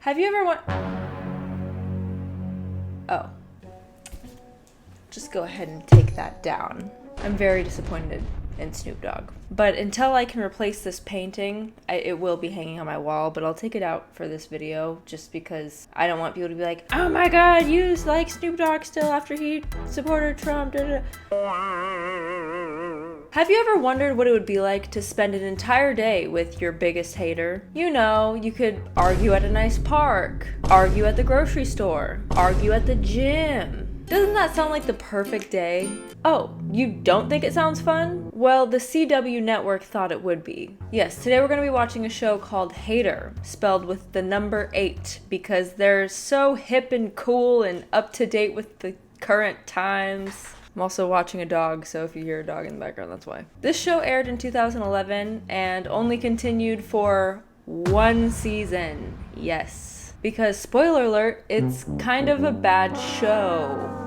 Have you ever Oh. Just go ahead and take that down. I'm very disappointed in Snoop Dogg. But until I can replace this painting, it will be hanging on my wall, but I'll take it out for this video just because I don't want people to be like, oh my god, you like Snoop Dogg still after he supported Trump, da, da, da. Have you ever wondered what it would be like to spend an entire day with your biggest hater? You know, you could argue at a nice park, argue at the grocery store, argue at the gym. Doesn't that sound like the perfect day? Oh, you don't think it sounds fun? Well, the CW network thought it would be. Yes, today we're going to be watching a show called Hater, spelled with the number 8, because they're so hip and cool and up to date with the current times. I'm also watching a dog, so if you hear a dog in the background, that's why. This show aired in 2011 and only continued for 1 season. Yes. Because, spoiler alert, it's kind of a bad show.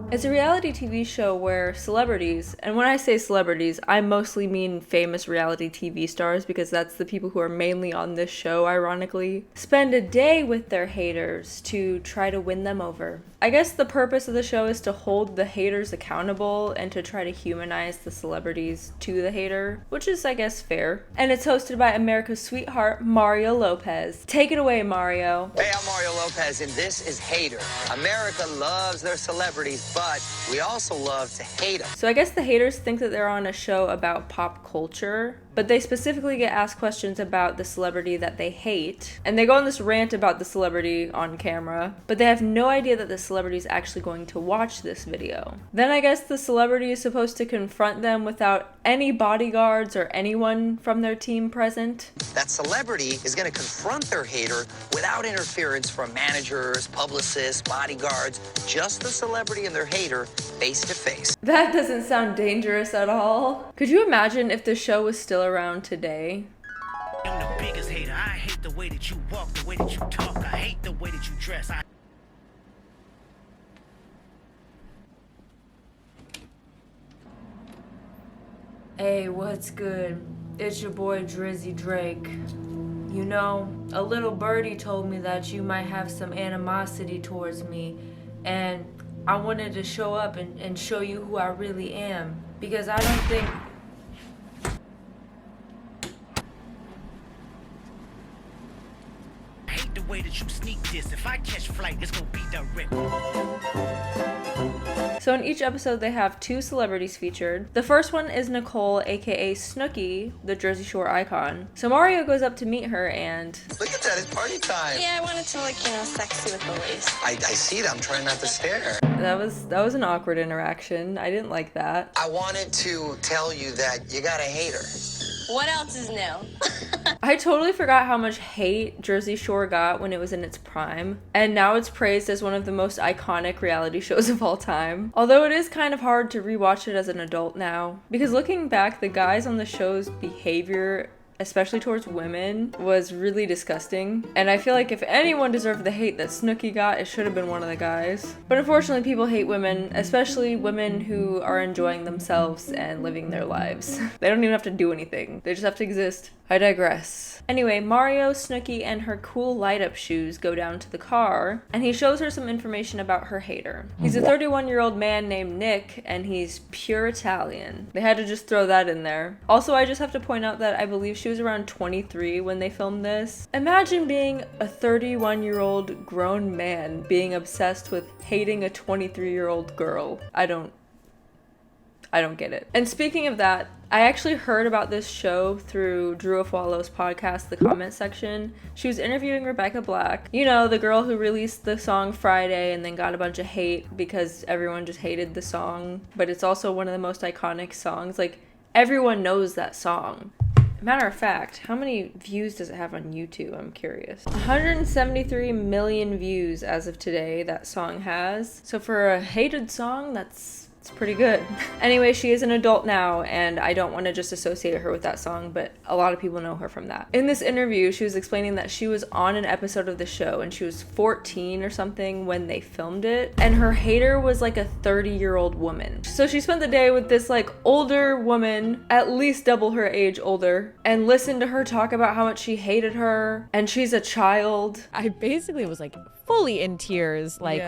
It's a reality TV show where celebrities, and when I say celebrities, I mostly mean famous reality TV stars because that's the people who are mainly on this show, ironically, spend a day with their haters to try to win them over. I guess the purpose of the show is to hold the haters accountable and to try to humanize the celebrities to the hater, which is, I guess, fair. And it's hosted by America's sweetheart, Mario Lopez. Take it away, Mario. Hey, I'm Mario Lopez, and this is Hater. America loves their celebrities, but we also love to hate them. So I guess the haters think that they're on a show about pop culture, but they specifically get asked questions about the celebrity that they hate, and they go on this rant about the celebrity on camera, but they have no idea that the celebrity is actually going to watch this video. Then I guess the celebrity is supposed to confront them without any bodyguards or anyone from their team present. That celebrity is going to confront their hater without interference from managers, publicists, bodyguards, just the celebrity and their hater face to face. That doesn't sound dangerous at all. Could you imagine if the show was still around today? I'm the biggest hater. I hate the way that you walk, the way that you talk. I hate the way that you dress. Hey, what's good? It's your boy Drizzy Drake. You know, a little birdie told me that you might have some animosity towards me, and I wanted to show up and show you who I really am, because I don't think... I hate the way that you sneak this. If I catch flight, it's gonna be direct. So in each episode, they have 2 celebrities featured. The first one is Nicole, aka Snooki, the Jersey Shore icon. So Mario goes up to meet her and... Look at that, it's party time. Yeah, I wanted to look, sexy with the lace. I see that, I'm trying not to stare. That was an awkward interaction. I didn't like that. I wanted to tell you that you got a hater. What else is new? I totally forgot how much hate Jersey Shore got when it was in its prime, and now it's praised as one of the most iconic reality shows of all time. Although it is kind of hard to rewatch it as an adult now, because looking back, the guys on the show's behavior, especially towards women, was really disgusting. And I feel like if anyone deserved the hate that Snooki got, it should have been one of the guys. But unfortunately, people hate women, especially women who are enjoying themselves and living their lives. They don't even have to do anything. They just have to exist. I digress. Anyway, Mario, Snooki, and her cool light-up shoes go down to the car, and he shows her some information about her hater. He's a 31-year-old man named Nick, and he's pure Italian. They had to just throw that in there. Also, I just have to point out that I believe she was around 23 when they filmed this. Imagine being a 31-year-old grown man being obsessed with hating a 23-year-old girl. I don't get it. And speaking of that, I actually heard about this show through Drew Afwalo's podcast, The Comment Section. She was interviewing Rebecca Black, you know, the girl who released the song Friday and then got a bunch of hate because everyone just hated the song. But it's also one of the most iconic songs. Like, everyone knows that song. Matter of fact, how many views does it have on YouTube? I'm curious. 173 million views as of today that song has. So for a hated song, that's It's pretty good. Anyway, she is an adult now, and I don't want to just associate her with that song, but a lot of people know her from that. In this interview, she was explaining that she was on an episode of the show, and she was 14 or something when they filmed it, and her hater was like a 30-year-old woman. So she spent the day with this like older woman, at least double her age older, and listened to her talk about how much she hated her, and she's a child. I basically was like fully in tears, like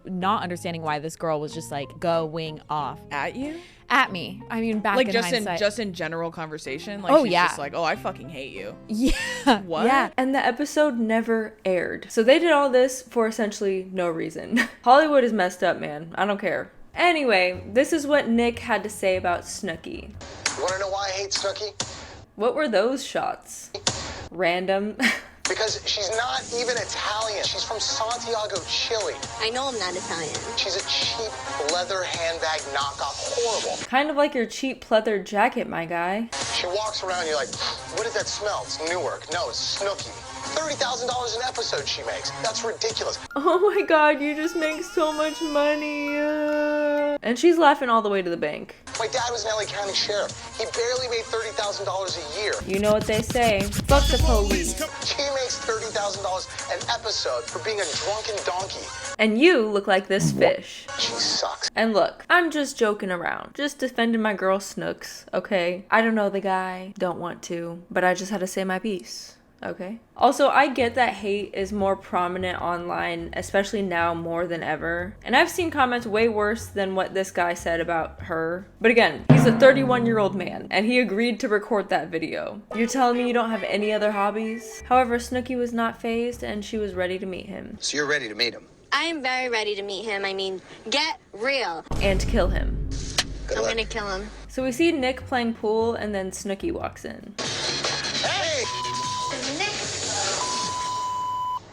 not understanding why this girl was just like going off At you? at me. I mean, back Like in just hindsight. just in general conversation? Like Oh, she's yeah. just like, oh, I fucking hate you. Yeah. What? Yeah. And the episode never aired. So they did all this for essentially no reason. Hollywood is messed up, man. I don't care. Anyway, this is what Nick had to say about Snooki. You wanna know why I hate Snooki? What were those shots? Random. Because she's not even Italian. She's from Santiago, Chile. I know I'm not Italian. She's a cheap leather handbag knockoff. Horrible. Kind of like your cheap pleather jacket, my guy. She walks around, you're like, what did that smell? It's Newark. No, it's Snooki. $30,000 an episode she makes. That's ridiculous. Oh my god, you just make so much money. And she's laughing all the way to the bank. My dad was an LA County sheriff. He barely made $30,000 a year. You know what they say. Fuck the police. She makes $30,000 an episode for being a drunken donkey. And you look like this fish. She sucks. And look, I'm just joking around. Just defending my girl Snooks, okay? I don't know the guy. Don't want to. But I just had to say my piece. Okay. Also, I get that hate is more prominent online, especially now more than ever. And I've seen comments way worse than what this guy said about her. But again, he's a 31-year-old man, and he agreed to record that video. You're telling me you don't have any other hobbies? However, Snooki was not fazed, and she was ready to meet him. So you're ready to meet him? I am very ready to meet him. I mean, get real. And kill him. Good I'm luck. gonna kill him. So we see Nick playing pool, and then Snooki walks in. Hey! Nick,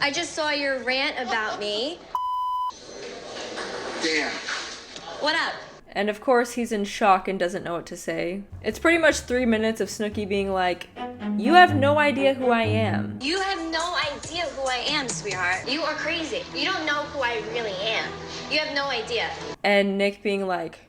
I just saw your rant about me. Damn. What up? And of course, he's in shock and doesn't know what to say. It's pretty much 3 minutes of Snooki being like, you have no idea who I am. You have no idea who I am, sweetheart. You are crazy. You don't know who I really am. You have no idea. And Nick being like,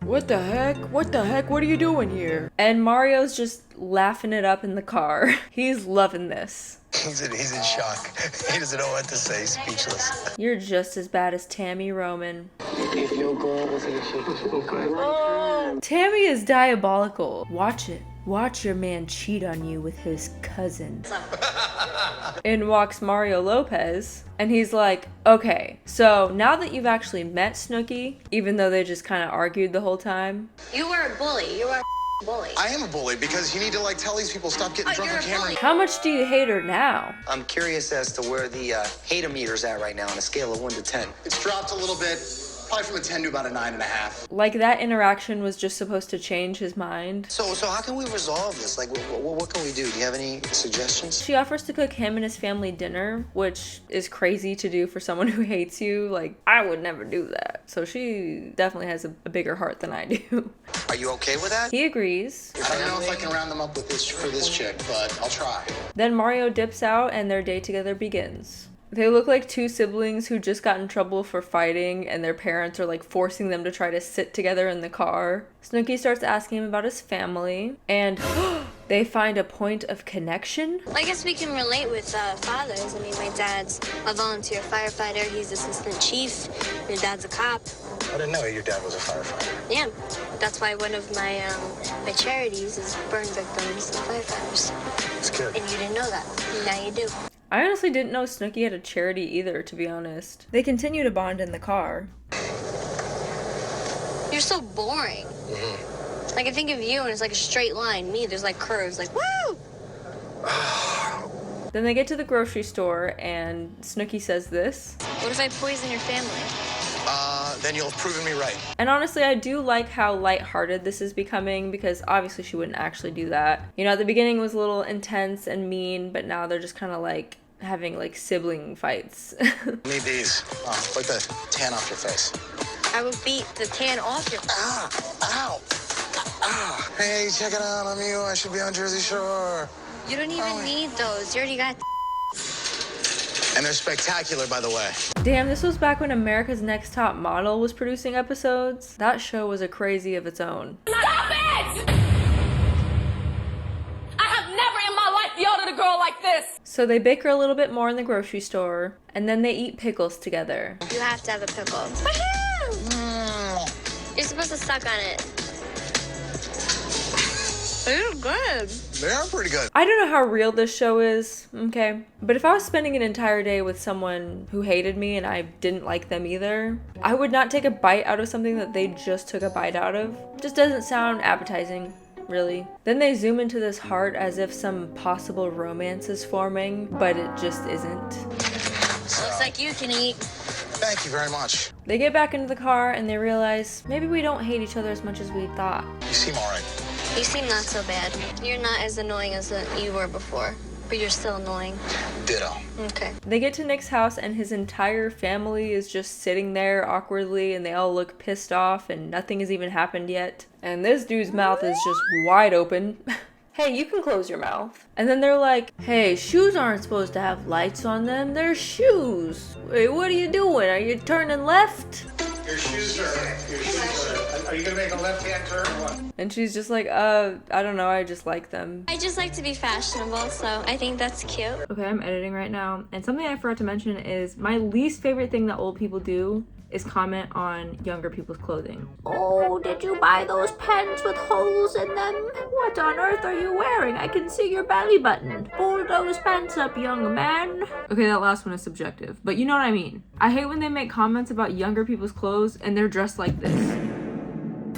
what the heck? What the heck? What are you doing here? And Mario's just laughing it up in the car. He's loving this. He's in shock. He doesn't know what to say. He's speechless. You're just as bad as Tammy Roman. If your girl was in a shape, okay. Tammy is diabolical. Watch it. Watch your man cheat on you with his cousin. In walks Mario Lopez, and he's like, okay, so now that you've actually met Snooki, even though they just kind of argued the whole time. You are a bully. You are a bully. I am a bully because you need to like tell these people stop getting drunk you're on a camera. bully. How much do you hate her now? I'm curious as to where the hater meter's at right now on a scale of 1 to 10. It's dropped a little bit, probably from a 10 to about a 9.5. Like that interaction was just supposed to change his mind. So how can we resolve this? Like, what can we do? Do you have any suggestions? She offers to cook him and his family dinner, which is crazy to do for someone who hates you. Like, I would never do that. So she definitely has a bigger heart than I do. Are you okay with that? He agrees. I don't know if I can round them up with this for this chick, but I'll try. Then Mario dips out and their day together begins. They look like two siblings who just got in trouble for fighting, and their parents are like forcing them to try to sit together in the car. Snooki starts asking him about his family, and they find a point of connection. I guess we can relate with fathers. I mean, my dad's a volunteer firefighter. He's assistant chief. Your dad's a cop. I didn't know your dad was a firefighter. Yeah, that's why one of my my charities is burn victims and firefighters. It's good. And you didn't know that. Now you do. I honestly didn't know Snooki had a charity either, to be honest. They continue to bond in the car. You're so boring. Mm-hmm. Like I think of you and it's like a straight line. Me, there's like curves. Like woo. Then they get to the grocery store and Snooki says this. What if I poison your family? Then you'll have proven me right. And honestly, I do like how lighthearted this is becoming, because obviously she wouldn't actually do that. You know, at the beginning it was a little intense and mean, but now they're just kind of like having like sibling fights. Need these. Wipe the tan off your face. I will beat the tan off your. Ow! Ah! Hey, check it out. I'm you. I should be on Jersey Shore. You don't even need those. You already got. And they're spectacular, by the way. Damn, this was back when America's Next Top Model was producing episodes. That show was a crazy of its own. Stop it! I have never in my life yelled at a girl like this! So they bicker a little bit more in the grocery store, and then they eat pickles together. You have to have a pickle. Woohoo! You're supposed to suck on it. They're good. They are pretty good. I don't know how real this show is, okay? But if I was spending an entire day with someone who hated me and I didn't like them either, I would not take a bite out of something that they just took a bite out of. Just doesn't sound appetizing, really. Then they zoom into this heart as if some possible romance is forming, but it just isn't. Looks like you can eat. Thank you very much. They get back into the car and they realize maybe we don't hate each other as much as we thought. You seem all right. You seem not so bad. You're not as annoying as you were before, but you're still annoying. Ditto. Okay. They get to Nick's house and his entire family is just sitting there awkwardly and they all look pissed off and nothing has even happened yet. And this dude's mouth is just wide open. Hey, you can close your mouth. And then they're like, hey, shoes aren't supposed to have lights on them. They're shoes. Wait, what are you doing? Are you turning left? Your shoes are you gonna make a left-hand turn or what? And she's just like, I don't know, I just like them. I just like to be fashionable, so I think that's cute. Okay, I'm editing right now. And something I forgot to mention is my least favorite thing that old people do is comment on younger people's clothing. Oh, did you buy those pants with holes in them? What on earth are you wearing? I can see your belly button. Pull those pants up, young man. Okay, that last one is subjective, but you know what I mean. I hate when they make comments about younger people's clothes and they're dressed like this.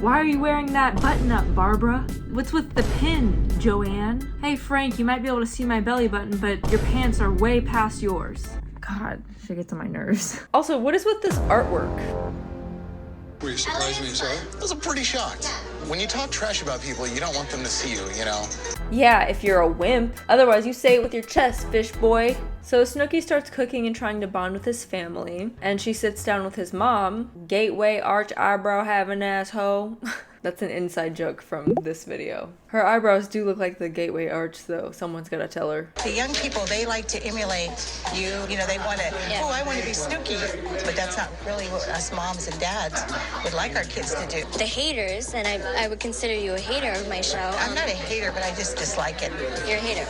Why are you wearing that button up, Barbara? What's with the pin, Joanne? Hey, Frank, you might be able to see my belly button, but your pants are way past yours. God, she gets on my nerves. Also, what is with this artwork? Were you surprised when you saw it? I was pretty shocked. When you talk trash about people, you don't want them to see you, you know? Yeah, if you're a wimp. Otherwise, you say it with your chest, fish boy. So Snooki starts cooking and trying to bond with his family, and she sits down with his mom. Gateway arch eyebrow having asshole. That's an inside joke from this video. Her eyebrows do look like the gateway arch, though. Someone's gotta tell her. The young people, they like to emulate you. You know, they want to, oh, I want to be Snooki. But that's not really what us moms and dads would like our kids to do. The haters, and I would consider you a hater of my show. I'm not a hater, but I just dislike it. You're a hater.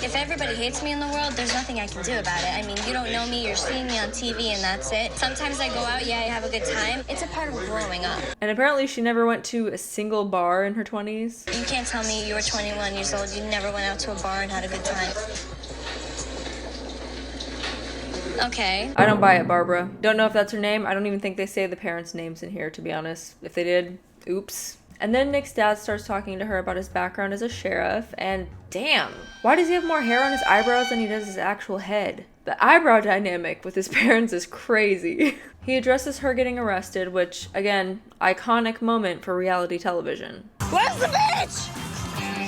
If everybody hates me in the world, there's nothing I can do about it. I mean, you don't know me, you're seeing me on TV, and that's it. Sometimes I go out, yeah, I have a good time. It's a part of growing up. And apparently she never went to a single bar in her 20s. You can't tell me you were 21 years old, you never went out to a bar and had a good time. Okay. I don't buy it, Barbara. Don't know if that's her name. I don't even think they say the parents' names in here, to be honest. If they did, oops. And then Nick's dad starts talking to her about his background as a sheriff, and damn, why does he have more hair on his eyebrows than he does his actual head? The eyebrow dynamic with his parents is crazy. He addresses her getting arrested, which, again, iconic moment for reality television. Where's the bitch?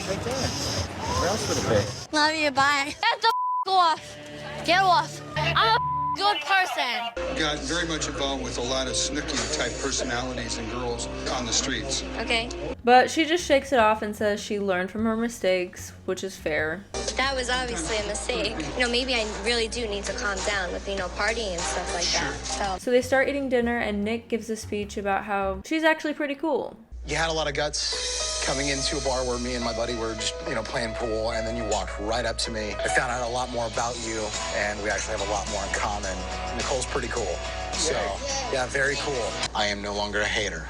Right there. Where else would it be? Love you, bye. Get the off. Get off. I'm a good person. Got very much involved with a lot of Snooki-type personalities and girls on the streets. Okay. But she just shakes it off and says she learned from her mistakes, which is fair. That was obviously a mistake. You know, maybe I really do need to calm down with, partying and stuff like that. So they start eating dinner and Nick gives a speech about how she's actually pretty cool. You had a lot of guts coming into a bar where me and my buddy were just, playing pool, and then you walked right up to me. I found out a lot more about you, and we actually have a lot more in common. Nicole's pretty cool. So, yeah, very cool. I am no longer a hater.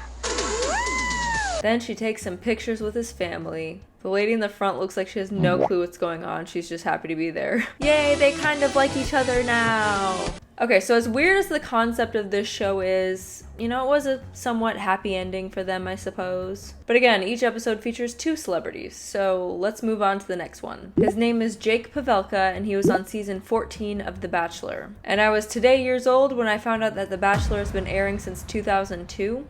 Then she takes some pictures with his family. The lady in the front looks like she has no clue what's going on. She's just happy to be there. Yay, they kind of like each other now. Okay, so as weird as the concept of this show is, it was a somewhat happy ending for them, I suppose. But again, each episode features 2 celebrities, so let's move on to the next one. His name is Jake Pavelka, and he was on season 14 of The Bachelor. And I was today years old when I found out that The Bachelor has been airing since 2002.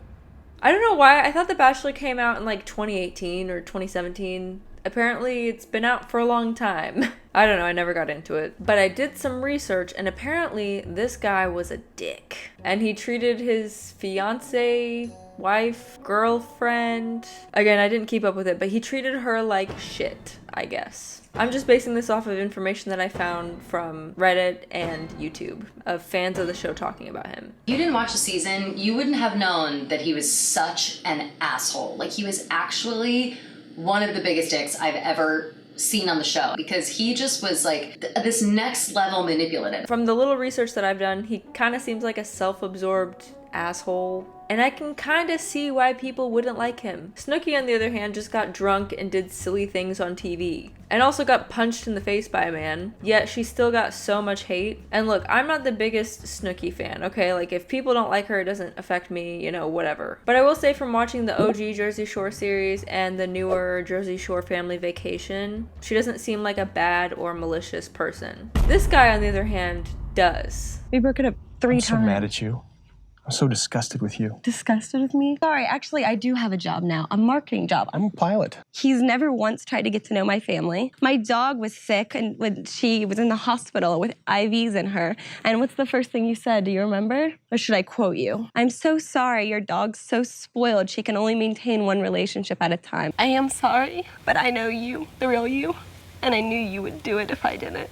I don't know why, I thought The Bachelor came out in 2018 or 2017. Apparently it's been out for a long time. I don't know, I never got into it. But I did some research and apparently this guy was a dick. And he treated his fiance wife, girlfriend. Again, I didn't keep up with it, but he treated her like shit, I guess. I'm just basing this off of information that I found from Reddit and YouTube of fans of the show talking about him. If you didn't watch the season, you wouldn't have known that he was such an asshole. Like, he was actually one of the biggest dicks I've ever seen on the show, because he just was like this next level manipulative. From the little research that I've done, he kind of seems like a self-absorbed asshole, and I can kind of see why people wouldn't like him. Snooki, on the other hand, just got drunk and did silly things on TV, and also got punched in the face by a man, yet she still got so much hate. And look, I'm not the biggest Snooki fan, okay? Like, if people don't like her, it doesn't affect me, you know, whatever. But I will say, from watching the OG Jersey Shore series and the newer Jersey Shore Family Vacation, she doesn't seem like a bad or malicious person. This guy, on the other hand, does. We broke it up 3 I'm times. so mad at you. I'm so disgusted with you. Disgusted with me? Sorry, actually, I do have a job now, a marketing job. I'm a pilot. He's never once tried to get to know my family. My dog was sick and when she was in the hospital with IVs in her. And what's the first thing you said? Do you remember? Or should I quote you? I'm so sorry. Your dog's so spoiled. She can only maintain one relationship at a time. I am sorry, but I know you, the real you. And I knew you would do it if I didn't.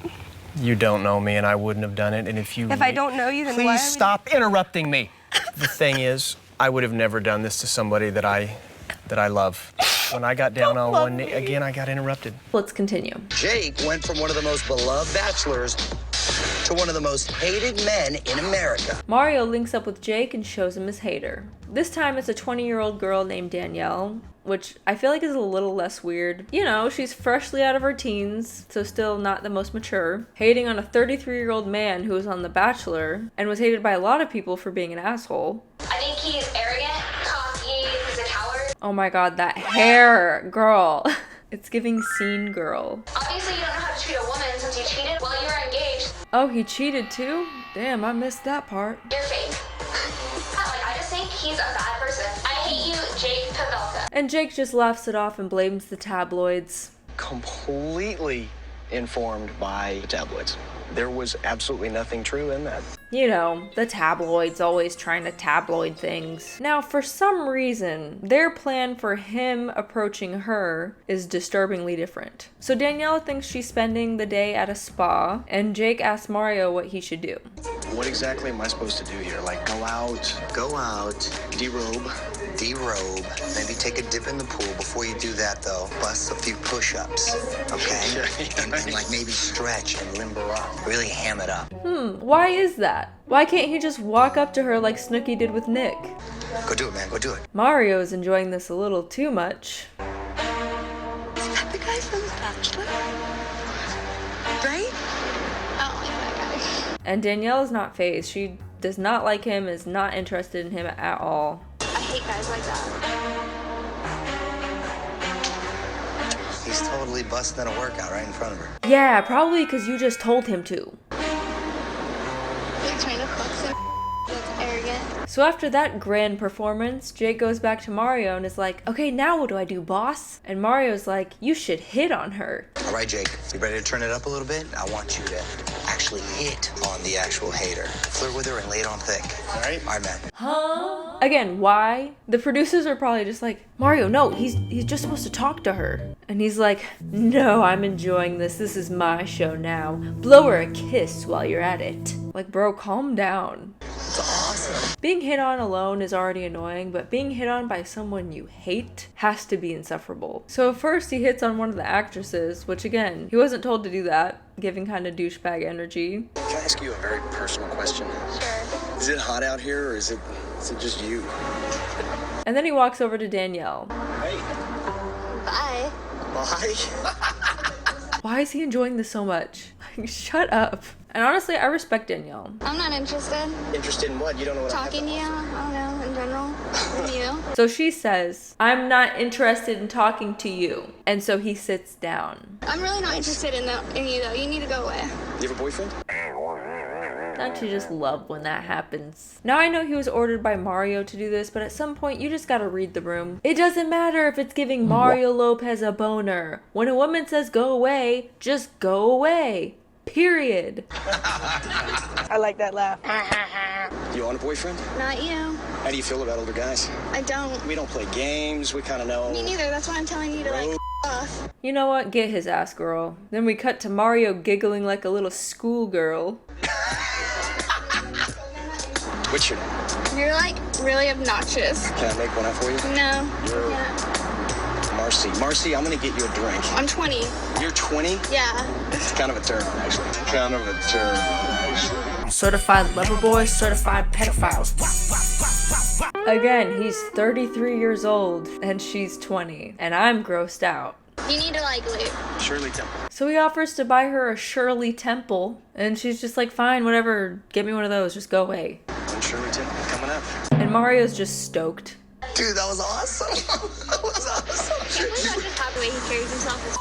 You don't know me, and I wouldn't have done it. And if you... If I don't know you, then why Please are we... stop interrupting me. The thing is, I would have never done this to somebody that I love. When I got down on one knee, again, I got interrupted. Let's continue. Jake went from one of the most beloved bachelors to one of the most hated men in America. Mario links up with Jake and shows him his hater. This time it's a 20-year-old girl named Danielle, which I feel like is a little less weird. You know, she's freshly out of her teens, so still not the most mature, hating on a 33-year-old man who was on The Bachelor and was hated by a lot of people for being an asshole. I think he's arrogant, cocky, he's a coward. Oh my god, that hair, girl. It's giving scene girl. Obviously, you don't know how to treat a woman since you cheated while you were engaged. Oh, he cheated too? Damn, I missed that part. You're fake. I just think he's a bad person. I hate you, Jake Pavelka. And Jake just laughs it off and blames the tabloids. Completely informed by the tabloids. There was absolutely nothing true in that. You know, the tabloids always trying to tabloid things. Now, for some reason, their plan for him approaching her is disturbingly different. So Danielle thinks she's spending the day at a spa, and Jake asks Mario what he should do. What exactly am I supposed to do here? Like, go out, derobe, maybe take a dip in the pool. Before you do that, though, bust a few push-ups, okay? and like maybe stretch and limber up. Really ham it up. Why is that? Why can't he just walk up to her like Snooki did with Nick? Go do it, man, go do it. Mario is enjoying this a little too much. Is that the guy from The Bachelor? Right? I don't like that guy. And Danielle is not fazed. She does not like him, is not interested in him at all. I hate guys like that. He's totally busting a workout right in front of her. Yeah, probably because you just told him to. Like trying to fuck some that's arrogant. So after that grand performance, Jake goes back to Mario and is like, okay, now what do I do, boss? And Mario's like, you should hit on her. All right, Jake, you ready to turn it up a little bit? I want you to actually hit on the actual hater. Flirt with her and lay it on thick. All right, man. Huh? Again, why? The producers are probably just like, Mario, no, he's just supposed to talk to her. And he's like, no, I'm enjoying this. This is my show now. Blow her a kiss while you're at it. Like, bro, calm down. It's awesome. Being hit on alone is already annoying, but being hit on by someone you hate has to be insufferable. So first he hits on one of the actresses, which again, he wasn't told to do that, giving kind of douchebag energy. Can I ask you a very personal question? Sure. Is it hot out here, or is it just you? And then he walks over to Danielle. Hey. Bye. Bye. Why is he enjoying this so much? Like, shut up. And honestly, I respect Danielle. I'm not interested. Interested in what? You don't know what Talking to you? I don't know, in general. With you. So she says, I'm not interested in talking to you. And so he sits down. I'm really not interested in you, though. You need to go away. You have a boyfriend? Don't you just love when that happens? Now I know he was ordered by Mario to do this, but at some point you just gotta read the room. It doesn't matter if it's giving Mario Lopez a boner. When a woman says go away, just go away. Period. I like that laugh. You want a boyfriend? Not you. How do you feel about older guys? I don't. We don't play games. We kind of know. Me neither. That's why I'm telling you to like off. You know what? Get his ass, girl. Then we cut to Mario giggling like a little schoolgirl. What's your name? You're like really obnoxious. Can I make one up for you? No. Marcy. Marcy, I'm gonna get you a drink. I'm 20. You're 20? Yeah. It's kind of a turn on, actually. Kind of a turn on. Certified lover boy, certified pedophiles. Again, he's 33 years old and she's 20, and I'm grossed out. You need to like leave. Shirley Temple. So he offers to buy her a Shirley Temple, and she's just like, fine, whatever, get me one of those, just go away. And Shirley Temple coming up. And Mario's just stoked. Dude, that was awesome. That was awesome. I'm not just happy the way he carries himself is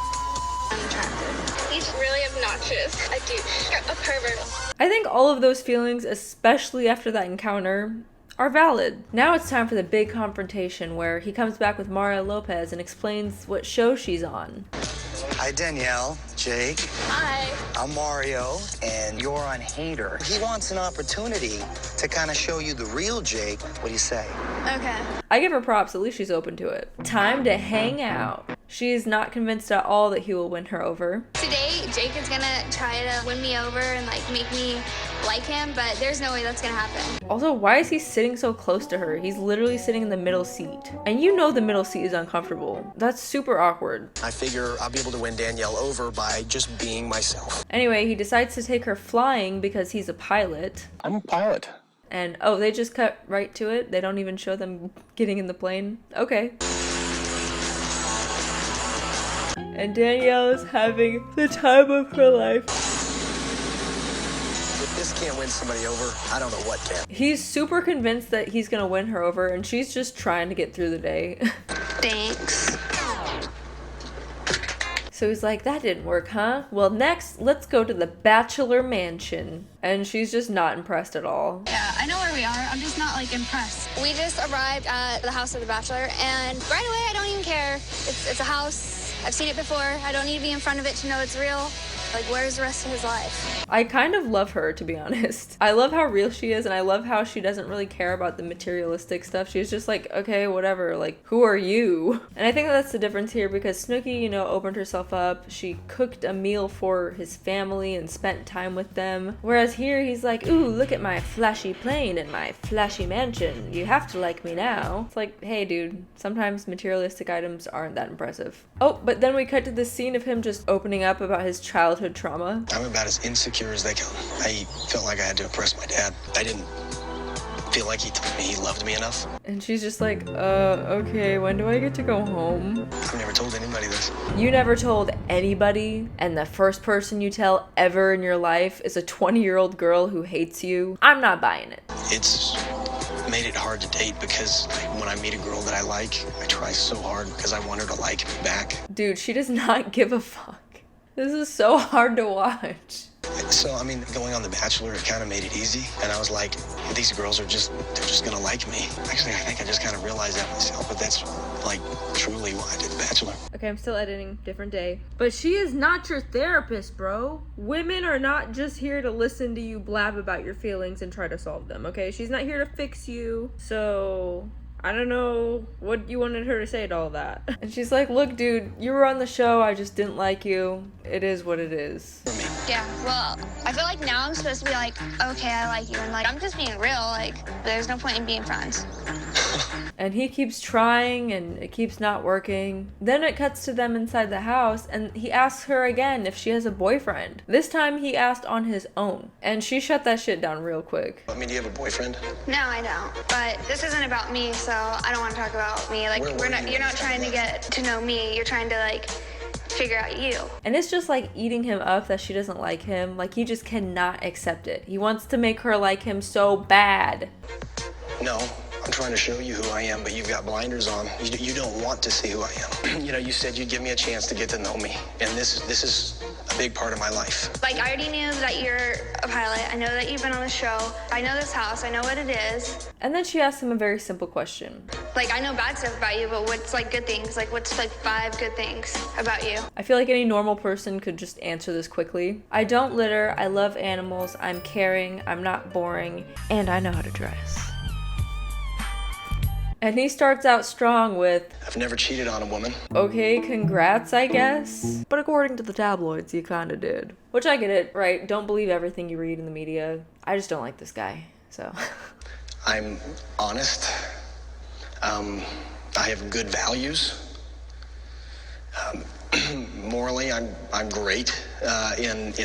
unattractive. He's really obnoxious. A douche. A pervert. I think all of those feelings, especially after that encounter, are valid. Now it's time for the big confrontation where he comes back with Mario Lopez and explains what show she's on. Hi, Danielle, Jake. Hi. I'm Mario, and you're on Hater. He wants an opportunity to kind of show you the real Jake. What do you say? Okay. I give her props, at least she's open to it. Time to hang out. She is not convinced at all that he will win her over. Today, Jake is gonna try to win me over and like make me like him, but there's no way that's gonna happen. Also, why is he sitting so close to her? He's literally sitting in the middle seat. And you know the middle seat is uncomfortable. That's super awkward. I figure I'll be able to win Danielle over by just being myself. Anyway, he decides to take her flying because he's a pilot. I'm a pilot. And, oh, they just cut right to it? They don't even show them getting in the plane? Okay. And Danielle is having the time of her life. If this can't win somebody over, I don't know what can. He's super convinced that he's gonna win her over, and she's just trying to get through the day. Thanks. So he's like, that didn't work, huh? Well, next, let's go to the Bachelor Mansion. And she's just not impressed at all. Yeah, I know where we are. I'm just not like impressed. We just arrived at the house of the Bachelor, and right away, I don't even care. It's a house. I've seen it before. I don't need to be in front of it to know it's real. Like, where's the rest of his life? I kind of love her, to be honest. I love how real she is, and I love how she doesn't really care about the materialistic stuff. She's just like, okay, whatever, like, who are you? And I think that's the difference here, because Snooki, you know, opened herself up. She cooked a meal for his family and spent time with them. Whereas here, he's like, ooh, look at my flashy plane and my flashy mansion. You have to like me now. It's like, hey, dude, sometimes materialistic items aren't that impressive. Oh, but then we cut to this scene of him just opening up about his childhood trauma. I'm about as insecure as they come. I felt like I had to impress my dad. I didn't feel like he told me he loved me enough. And she's just like, okay, when do I get to go home? I've never told anybody this. You never told anybody, and the first person you tell ever in your life is a 20-year-old girl who hates you? I'm not buying it. It's made it hard to date because when I meet a girl that I like, I try so hard because I want her to like me back. Dude, she does not give a fuck. This is so hard to watch. So, I mean, going on The Bachelor, it kind of made it easy. And I was like, these girls they're just gonna like me. Actually, I think I just kind of realized that myself, but that's like truly why I did The Bachelor. Okay, I'm still editing, different day. But she is not your therapist, bro. Women are not just here to listen to you blab about your feelings and try to solve them, okay? She's not here to fix you. So I don't know what you wanted her to say to all that. And she's like, look, dude, you were on the show. I just didn't like you. It is what it is. Yeah, well, I feel like now I'm supposed to be like, okay, I like you. And like, I'm just being real. Like, there's no point in being friends. And he keeps trying and it keeps not working. Then it cuts to them inside the house and he asks her again if she has a boyfriend. This time he asked on his own. And she shut that shit down real quick. I mean, do you have a boyfriend? No, I don't. But this isn't about me, so I don't want to talk about me. Like, you're not trying to get to know me. You're trying to like figure out you. And it's just like eating him up that she doesn't like him. Like, he just cannot accept it. He wants to make her like him so bad. No, I'm trying to show you who I am, but you've got blinders on. You don't want to see who I am. You know, you said you'd give me a chance to get to know me, and this is a big part of my life. Like, I already knew that you're a pilot. I know that you've been on the show. I know this house. I know what it is. And then she asks him a very simple question. Like, I know bad stuff about you, but what's like good things? Like, what's like 5 good things about you? I feel like any normal person could just answer this quickly. I don't litter, I love animals, I'm caring, I'm not boring, and I know how to dress. And he starts out strong with, I've never cheated on a woman. okay, congrats, I guess. But according to the tabloids, you kinda did. Which I get it, right? Don't believe everything you read in the media. I just don't like this guy, so. I'm honest. I have good values. Morally, I'm great.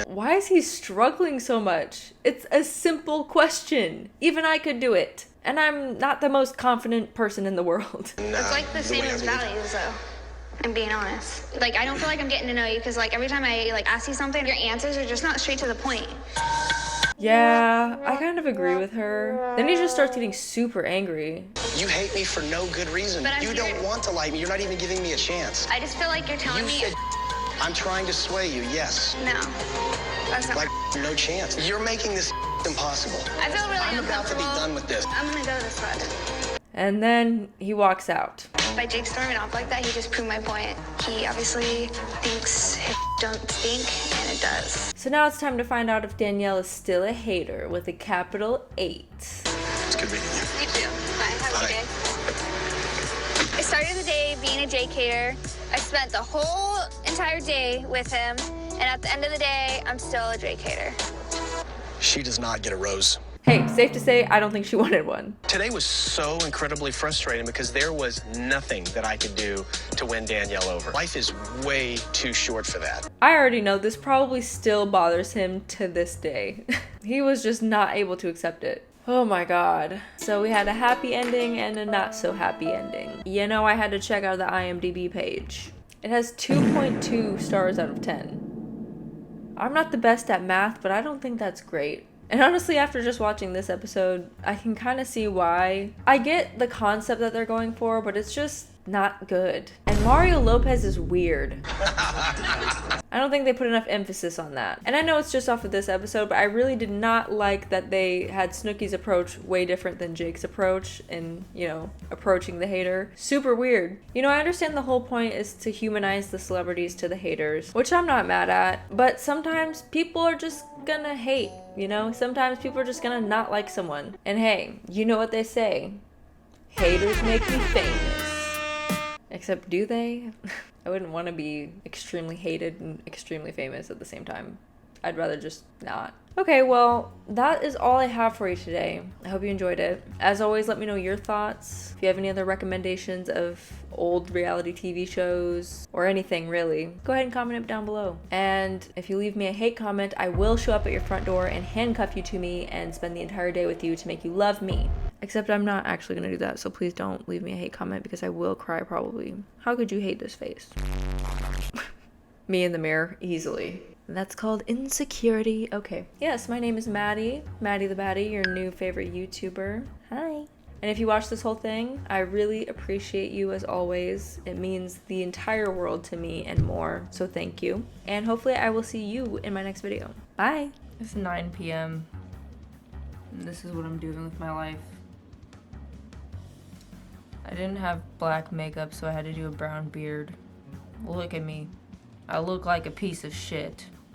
Why is he struggling so much? It's a simple question. Even I could do it. And I'm not the most confident person in the world. It's like the same as values, though. I'm being honest. Like, I don't feel like I'm getting to know you because, like, every time I like ask you something, your answers are just not straight to the point. Yeah, I kind of agree with her. Then he just starts getting super angry. You hate me for no good reason. You don't want to like me. You're not even giving me a chance. I just feel like you're telling me. I'm trying to sway you, yes. No, that's not. Like, no chance. You're making this impossible. I feel really I'm about to be done with this. I'm gonna go this route. And then he walks out. By Jake storming off like that, he just proved my point. He obviously thinks his don't stink, and it does. So now it's time to find out if Danielle is still a hater with a capital 8. It's good meeting you. You too. Bye. Have a good day. I started the day being a Jake hater. I spent the whole entire day with him, and at the end of the day, I'm still a Jake hater. She does not get a rose. Hey, safe to say, I don't think she wanted one. Today was so incredibly frustrating because there was nothing that I could do to win Danielle over. Life is way too short for that. I already know this probably still bothers him to this day. He was just not able to accept it. Oh my god. So we had a happy ending and a not so happy ending. You know, I had to check out the IMDb page. It has 2.2 stars out of 10. I'm not the best at math, but I don't think that's great. And honestly, after just watching this episode, I can kind of see why. I get the concept that they're going for, but it's just not good. And Mario Lopez is weird. I don't think they put enough emphasis on that. And I know it's just off of this episode, but I really did not like that they had Snooki's approach way different than Jake's approach in, you know, approaching the hater. Super weird. You know, I understand the whole point is to humanize the celebrities to the haters, which I'm not mad at, but sometimes people are just gonna hate, you know? Sometimes people are just gonna not like someone. And hey, you know what they say. Haters make me famous. Except, do they? I wouldn't want to be extremely hated and extremely famous at the same time. I'd rather just not. Okay, well, that is all I have for you today. I hope you enjoyed it. As always, let me know your thoughts. If you have any other recommendations of old reality TV shows or anything really, go ahead and comment it down below. And if you leave me a hate comment, I will show up at your front door and handcuff you to me and spend the entire day with you to make you love me. Except I'm not actually gonna do that, so please don't leave me a hate comment because I will cry probably. How could you hate this face? Me in the mirror, easily. That's called insecurity. Okay. Yes, my name is Maddie. Maddie the Baddie, your new favorite YouTuber. Hi. And if you watch this whole thing, I really appreciate you as always. It means the entire world to me and more, so thank you. And hopefully I will see you in my next video. Bye. It's 9 p.m. and this is what I'm doing with my life. I didn't have black makeup, so I had to do a brown beard. Look at me. I look like a piece of shit.